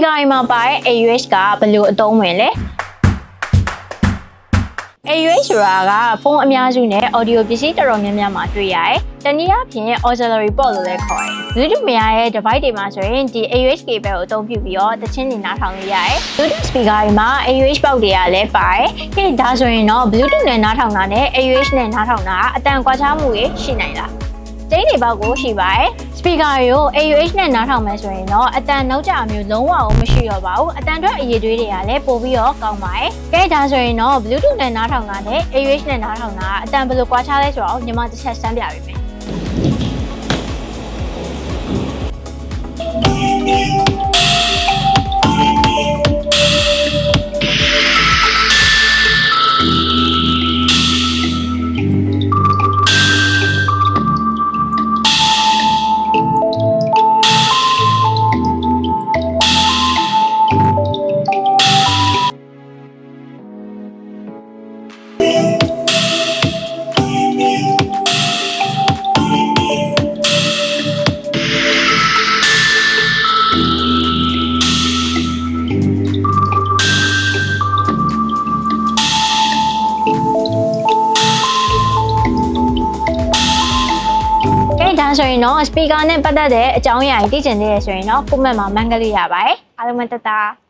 speaker မှာပါတဲ့ AUX ကဘယ်လိုအသုံးဝင်လဲ AUX ဆိုတာကဖုန်းအများစုနဲ့ audio ပစ္စည်းတော်တော်များများမှာတွေ့ရတယ်။တနည်းအားဖြင့် auxiliary port လို့လည်းခေါ်တယ်။ Bluetooth မရတဲ့ device တွေမှာဆိုရင်ဒီ AUX cable ကိုအသုံးပြုပြီးတော့တချင်းတွေနားထောင်လို့ရတယ်။ Bluetooth speaker တွေမှာ AUX ပေါက်တွေကလည်းပါတယ်။ခေတ်ဒါဆိုရင်တော့ Bluetooth နဲ့နားထောင်တာနဲ့ AUX နဲ့နားထောင်တာအတန်ကွာခြားမှုတွေရှိနိုင်လား။ကျင်းတွေပေါက်ကိုရှိပါတယ်။ speaker တွေကို AUX နဲ့နားထောင်မယ်ဆိုရင်တော့အတန်နှုတ်ကြအမျိုးလုံးဝမရှိတော့ပါဘူး။အတန်ထွက်အရေးတွေးတွေကလည်းပို့ပြီးတော့ကောင်းပါတယ်။ကဲဒါဆိုရင်တော့ Bluetooth နဲ့နားထောင်တာနဲ့ AUX နဲ့နားထောင်တာအတန်ဘယ်လိုကွာခြားလဲဆိုတော့ညီမတစ်ချက်စမ်းပြပေးမယ်ဒါဆိုရင်တော့ speaker နဲ့ပတ်သက်တဲ့အကြောင်းအရာတွေသိချင်သေးတယ်ဆိုရင်တော့ comment မှာ man ကလေးရပါတယ်အားလုံးပဲတတာ